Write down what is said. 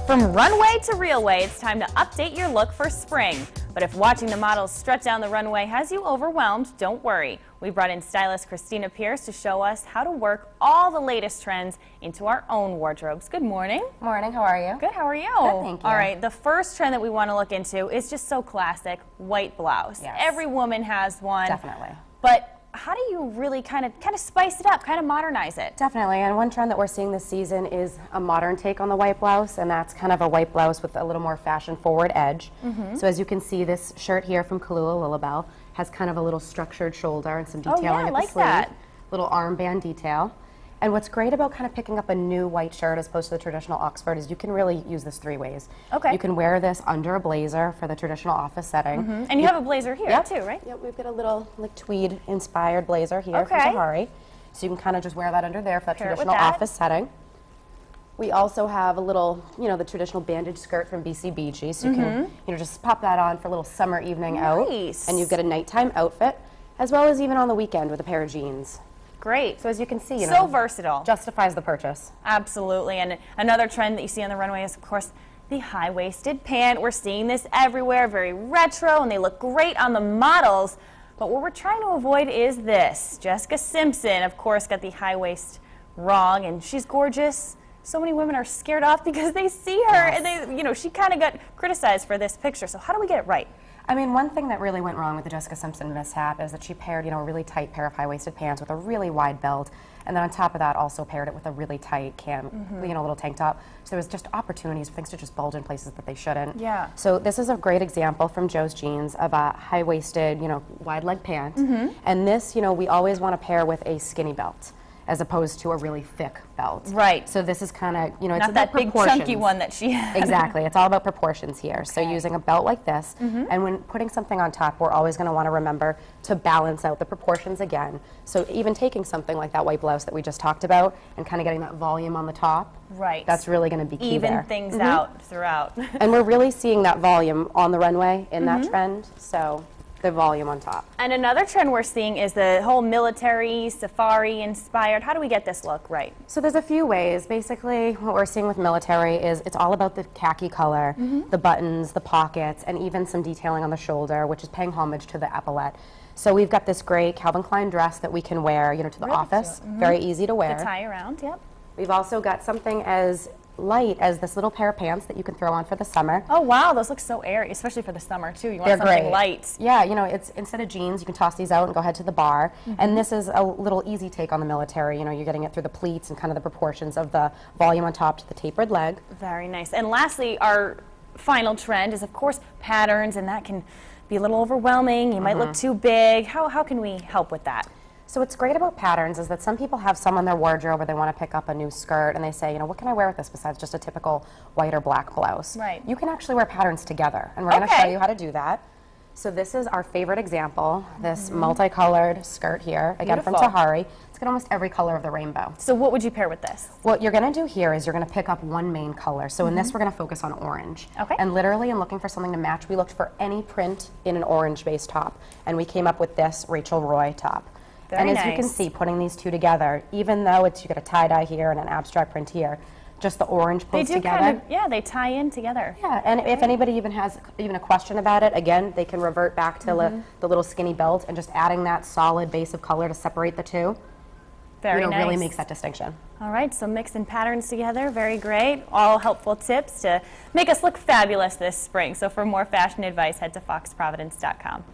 From runway to realway, it's time to update your look for spring. But if watching the models strut down the runway has you overwhelmed, don't worry. We brought in stylist Christina Pierce to show us how to work all the latest trends into our own wardrobes. Good morning. Morning, how are you? Good, how are you? Good, thank you. All right, the first trend that we want to look into is just so classic, white blouse. Yes. Every woman has one. Definitely. But how do you really kind of spice it up, kind of modernize it? Definitely, and one trend that we're seeing this season is a modern take on the white blouse, and that's kind of a white blouse with a little more fashion-forward edge. So as you can see, this shirt here from Kahlua Lilibel has kind of a little structured shoulder and some detailing at the sleeve. Little armband detail. And what's great about kind of picking up a new white shirt as opposed to the traditional Oxford is you can really use this three ways. Okay. You can wear this under a blazer for the traditional office setting. And you have a blazer here too, right? Yep, we've got a little like tweed inspired blazer here from Okay. Sahari. So you can kind of just wear that under there for that Pair it with traditional that. office setting. We also have a little, you know, the traditional bandage skirt from BCBG, so you can, you know, just pop that on for a little summer evening out. And you get a nighttime outfit, as well as even on the weekend with a pair of jeans. Great. So as you can see, you know, So versatile. justifies the purchase. Absolutely. And another trend that you see on the runway is, of course, the high-waisted pant. We're seeing this everywhere, very retro, and they look great on the models. But what we're trying to avoid is this. Jessica Simpson, of course, got the high waist wrong, and she's gorgeous. So many women are scared off because they see her, and they, you know, she kind of got criticized for this picture. So how do we get it right? I mean, one thing that really went wrong with the Jessica Simpson mishap is that she paired, you know, a really tight pair of high-waisted pants with a really wide belt, and then on top of that also paired it with a really tight you know, little tank top. So there was just opportunities for things to just bulge in places that they shouldn't. Yeah. So this is a great example from Joe's Jeans of a high-waisted, you know, wide leg pant, and this, you know, we always want to pair with a skinny belt as opposed to a really thick belt. Right. So this is kind of, you know, it's Not about that big proportions. chunky one that she had. Exactly. It's all about proportions here. So using a belt like this, and when putting something on top, we're always going to want to remember to balance out the proportions again. So even taking something like that white blouse that we just talked about and kind of getting that volume on the top, Right. that's really going to be key Even there. things out throughout. And we're really seeing that volume on the runway in that trend, so the volume on top. And another trend we're seeing is the whole military, safari inspired. How do we get this look right? So there's a few ways. Basically, what we're seeing with military is it's all about the khaki color, the buttons, the pockets, and even some detailing on the shoulder, which is paying homage to the epaulette. So we've got this great Calvin Klein dress that we can wear, you know, to the office. Very easy to wear. The tie around, yep. We've also got something as light as this little pair of pants that you can throw on for the summer. Oh wow, those look so airy, especially for the summer too. You want They're something great. light. Yeah, you know, it's instead of jeans, you can toss these out and go head to the bar. And this is a little easy take on the military. You know, you're getting it through the pleats and kind of the proportions of the volume on top to the tapered leg. Very nice. And lastly, our final trend is, of course, patterns, and that can be a little overwhelming. You might look too big. How can we help with that? So what's great about patterns is that some people have some on their wardrobe where they want to pick up a new skirt and they say, you know, what can I wear with this besides just a typical white or black blouse? Right. You can actually wear patterns together, and we're going to show you how to do that. So this is our favorite example, this multicolored skirt here, again from Beautiful. Sahari. It's got almost every color of the rainbow. So what would you pair with this? What you're going to do here is you're going to pick up one main color. So in this, we're going to focus on orange. Okay. And literally, in looking for something to match, we looked for any print in an orange-based top, and we came up with this Rachel Roy top. Very and as you can nice. see, putting these two together, even though it's you got a tie-dye here and an abstract print here, just the orange They pulls do together. kind of, yeah, they tie in together. Yeah, and if anybody even has a question about it, again, they can revert back to the little skinny belt and just adding that solid base of color to separate the two. Very you know, nice. really makes that distinction. All right, so mixing patterns together, very great. All helpful tips to make us look fabulous this spring. So for more fashion advice, head to foxprovidence.com.